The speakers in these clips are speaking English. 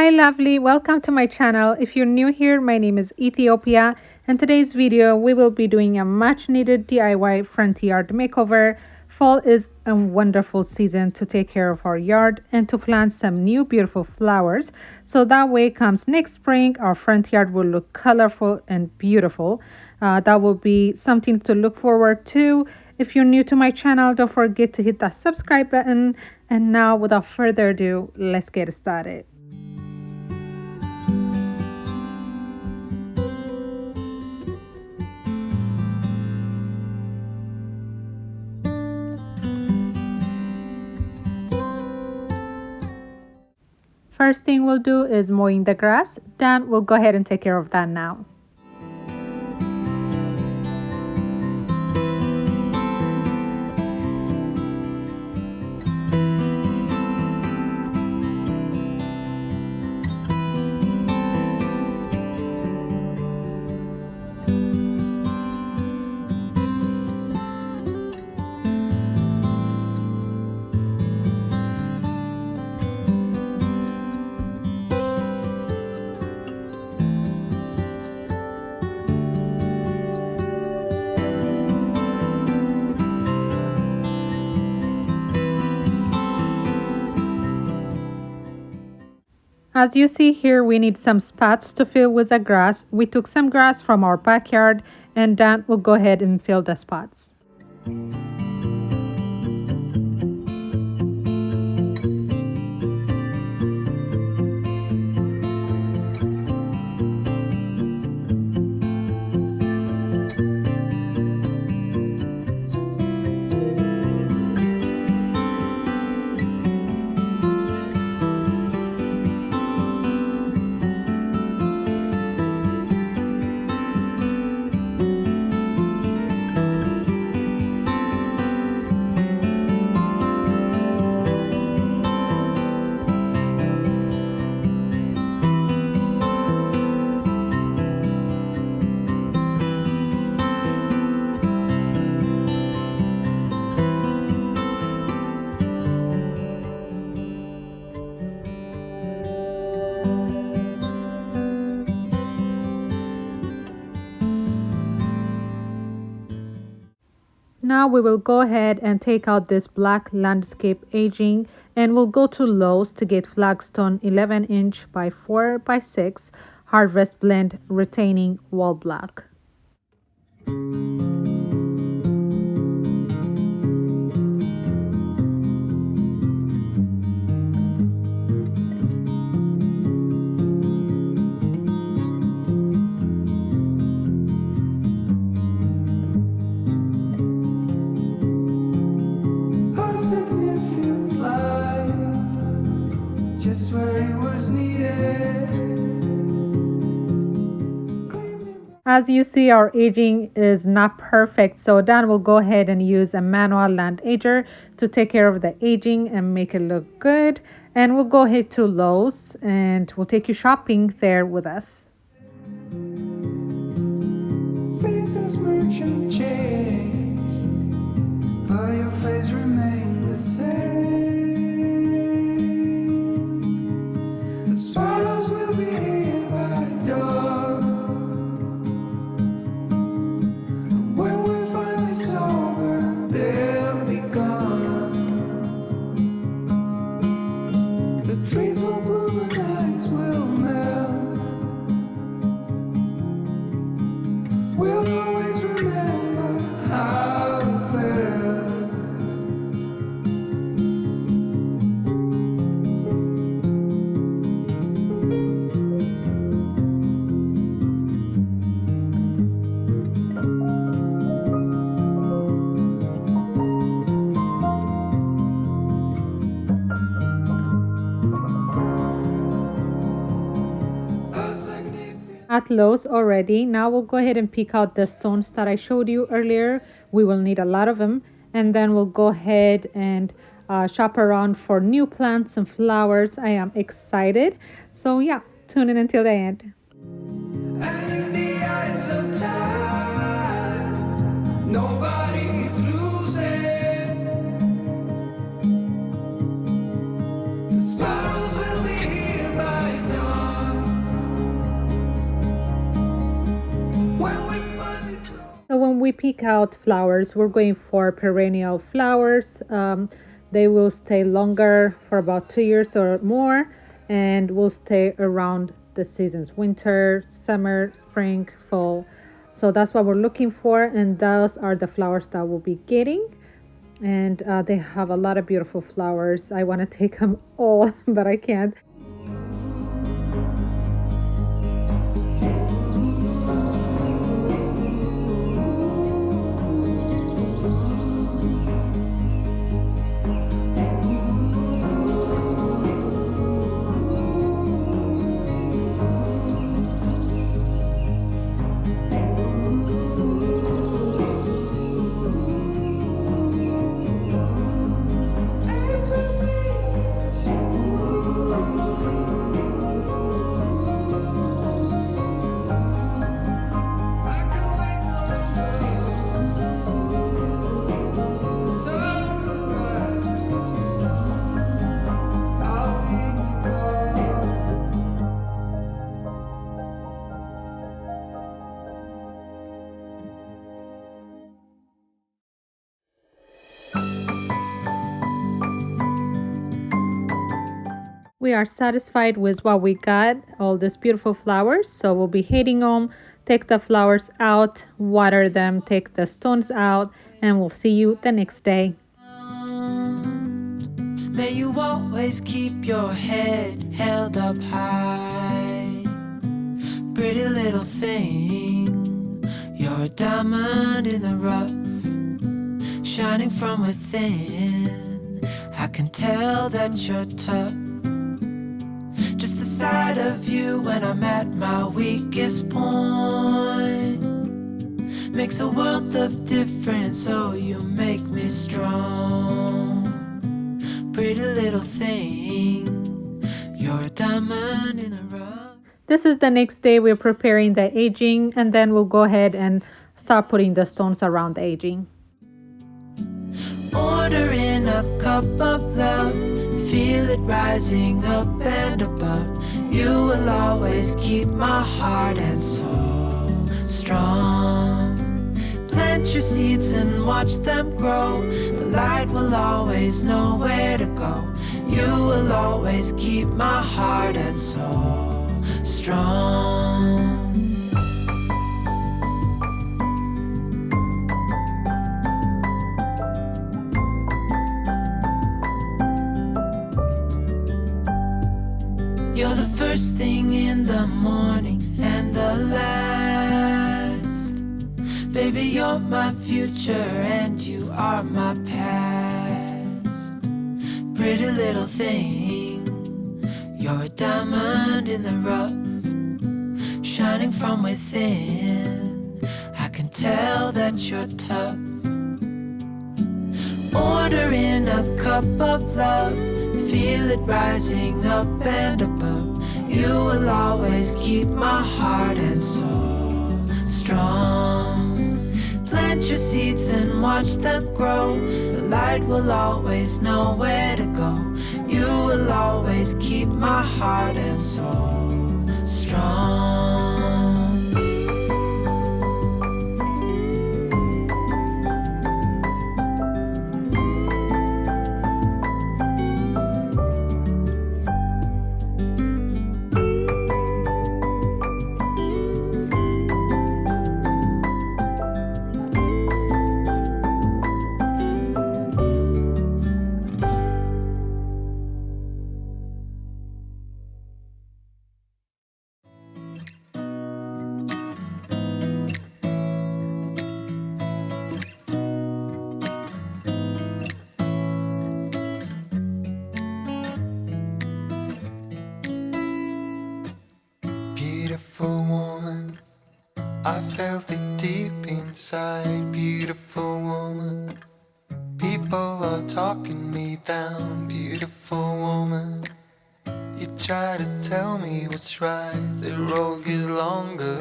Hi lovely, welcome to my channel. If you're new here, my name is Ethiopia. In today's video, we will be doing a much needed DIY front yard makeover. Fall is a wonderful season to take care of our yard and to plant some new beautiful flowers. So that way comes next spring, our front yard will look colorful and beautiful. That will be something to look forward to. If you're new to my channel, don't forget to hit that subscribe button. And now without further ado, let's get started. First thing we'll do is mowing the grass. Then we'll go ahead and take care of that now. As you see here, we need some spots to fill with the grass. We took some grass from our backyard and then we'll go ahead and fill the spots. Now we will go ahead and take out this black landscape aging and we'll go to Lowe's to get flagstone 11-inch by 4 by 6 harvest blend retaining wall block. As you see, our aging is not perfect, so then we'll go ahead and use a manual land ager to take care of the aging and make it look good. And we'll go ahead to Lowe's and we'll take you shopping there with us. Faces merchant change, but your face remain the same. The swallows will be here by dawn. When we're finally sober, they'll be gone. The trees will bloom and ice will melt. We'll always remember how it felt. At Lowe's already. Now we'll go ahead and pick out the stones that I showed you earlier. We will need a lot of them, and then we'll go ahead and shop around for new plants and flowers. I am excited, so yeah, tune in until the end. And in the eyes of time, nobody's losing. The sparrows will be here by dawn. So when we pick out flowers, we're going for perennial flowers. They will stay longer for about 2 years or more and will stay around the seasons: winter, summer, spring, fall. So that's what we're looking for, and those are the flowers that we'll be getting. And they have a lot of beautiful flowers. I want to take them all, but I can't. We are satisfied with what we got, all these beautiful flowers. So we'll be heading home, take the flowers out, water them, take the stones out, and we'll see you the next day. May you always keep your head held up high. Pretty little thing, you're a diamond in the rough, shining from within. I can tell that you're tough. Just the sight of you when I'm at my weakest point makes a world of difference. Oh, you make me strong. Pretty little thing, you're a diamond in the rough. This is the next day. We're preparing the aging, and then we'll go ahead and start putting the stones around the aging. Ordering a cup of love, feel it rising up and above. You will always keep my heart and soul strong. Plant your seeds and watch them grow. The light will always know where to go. You will always keep my heart and soul strong. You're the first thing in the morning and the last. Baby, you're my future and you are my past. Pretty little thing, you're a diamond in the rough, shining from within. I can tell that you're tough. Ordering a cup of love, feel it rising up and above. You will always keep my heart and soul strong. Plant your seeds and watch them grow. The light will always know where to go. You will always keep my heart and soul strong. Beautiful woman, I felt it deep inside. Beautiful woman, people are talking me down. Beautiful woman, you try to tell me what's right. The road gets longer,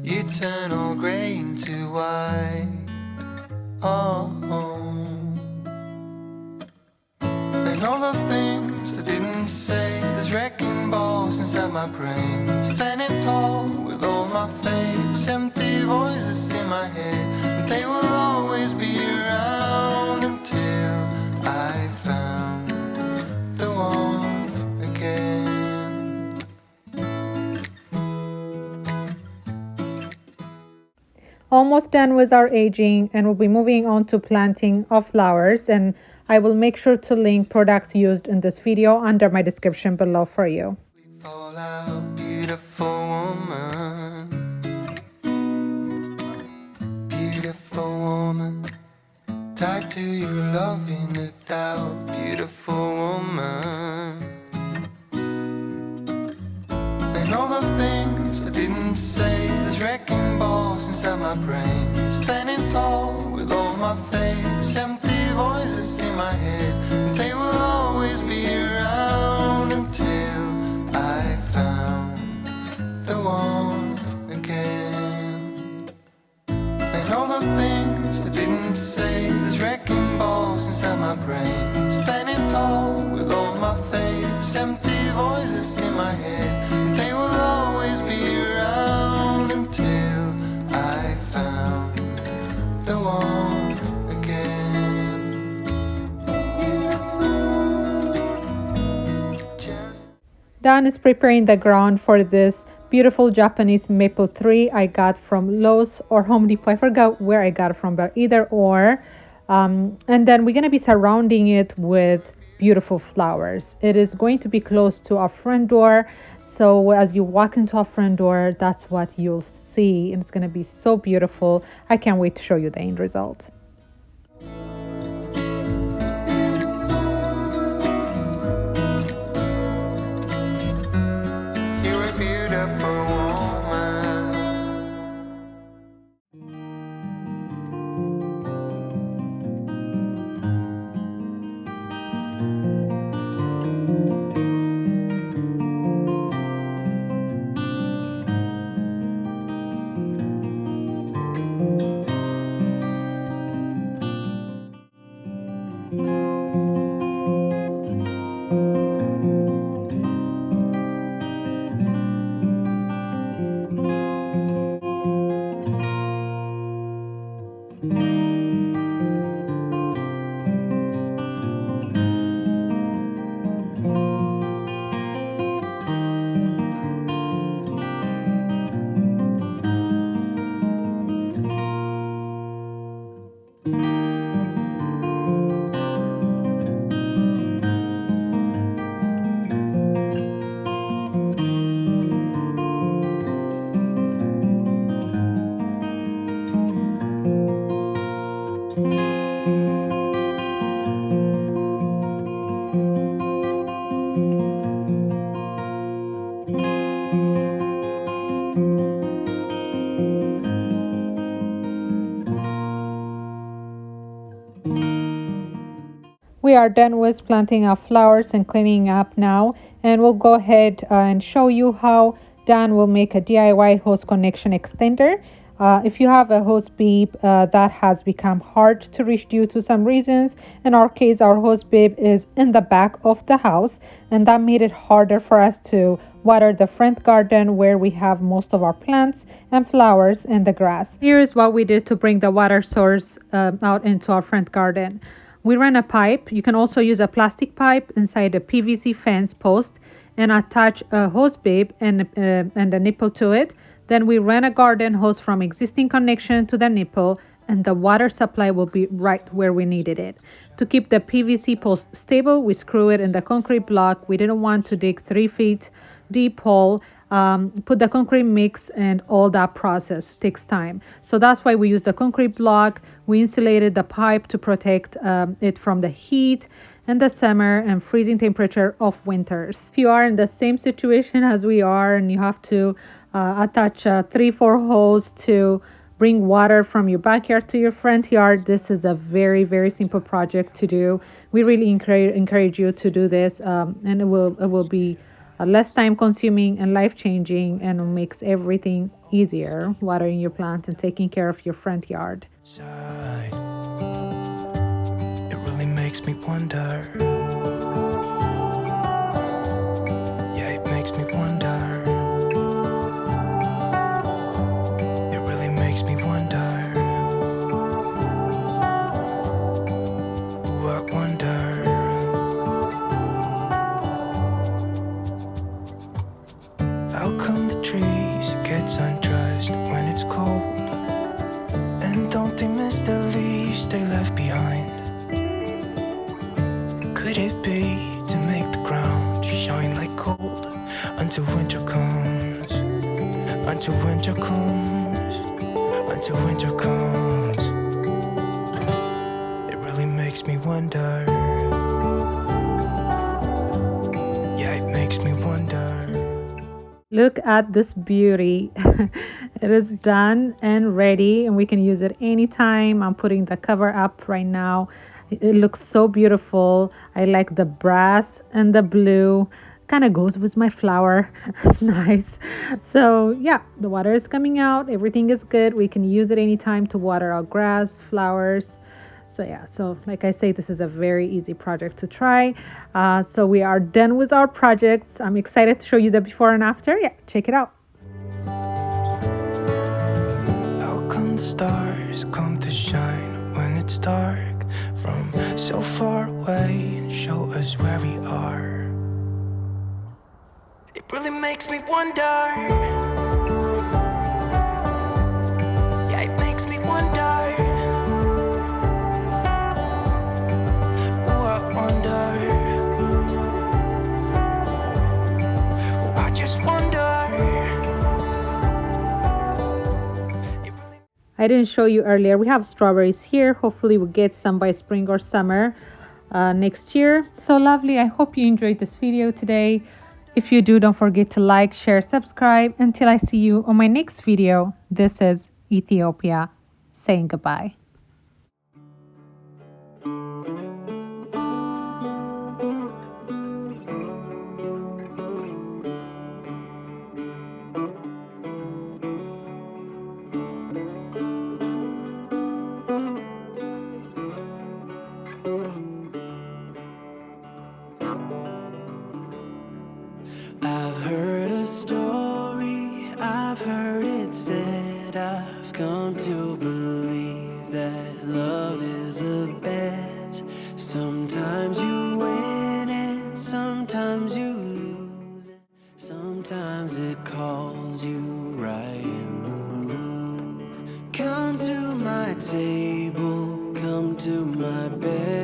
you turn all grey into white. Oh, and all the things I didn't say, there's wrecking balls inside my brain. Standing tall with all my faith, empty voices in my head, and they will always be around until I found the one again. Almost done with our aging, and we'll be moving on to planting of flowers, and I will make sure to link products used in this video under my description below for you. Fall out, beautiful woman, beautiful woman, tied to your love in the doubt, beautiful woman. And all the things I didn't say, there's wrecking balls inside my brain, standing tall with all my faith, there's empty voices in my head, and they will always be around until I found the one again. And all the things I didn't say, there's wrecking balls inside my brain, standing tall with all my faith, there's empty voices in my head, and they will always be around until I found the one again. Dan is preparing the ground for this beautiful Japanese maple tree I got from Lowe's or Home Depot. I forgot where I got it from, but either or. And then we're going to be surrounding it with beautiful flowers. It is going to be close to our front door. So as you walk into our front door, that's what you'll see. And it's going to be so beautiful. I can't wait to show you the end result. You're a beautiful woman. We are done with planting our flowers and cleaning up now, and we'll go ahead and show you how Dan will make a DIY hose connection extender. If you have a hose bib that has become hard to reach due to some reasons, in our case our hose bib is in the back of the house, and that made it harder for us to water the front garden where we have most of our plants and flowers and the grass. Here is what we did to bring the water source out into our front garden. We ran a pipe. You can also use a plastic pipe inside a PVC fence post and attach a hose bib and a nipple to it. Then we ran a garden hose from existing connection to the nipple, and the water supply will be right where we needed it. To keep the PVC post stable, we screw it in the concrete block. We didn't want to dig 3 feet deep hole. Put the concrete mix, and all that process takes time. So that's why we use the concrete block. We insulated the pipe to protect it from the heat in the summer and freezing temperature of winters. If you are in the same situation as we are and you have to attach a 3-4 hose to bring water from your backyard to your front yard, this is a very, very simple project to do. We really encourage you to do this, and it will be less time consuming and life changing, and it makes everything easier watering your plants and taking care of your front yard. It really makes me wonder. Yeah, it makes me wonder. It really makes me wonder. until winter comes. It really makes me wonder. Yeah, it makes me wonder. Look at this beauty. It is done and ready, and we can use it anytime. I'm putting the cover up right now. It looks so beautiful. I like the brass and the blue. Kind of goes with my flower. It's nice. So yeah, the water is coming out. Everything is good. We can use it anytime to water our grass, flowers. So yeah, so like I say, this is a very easy project to try. So we are done with our projects. I'm excited to show you the before and after. Yeah, check it out. How come the stars come to shine when it's dark from so far away and show us where we are? It really makes me wonder. Yeah, it makes me wonder. I didn't show you earlier. We have strawberries here. Hopefully we'll get some by spring or summer next year. So lovely. I hope you enjoyed this video today. If you do, don't forget to like, share, subscribe. Until I see you on my next video, this is Ethiopia saying goodbye. I've heard a story, I've heard it said, I've come to believe that love is a bet. Sometimes you win and sometimes you lose it. Sometimes it calls you right in the move. Come to my table, come to my bed.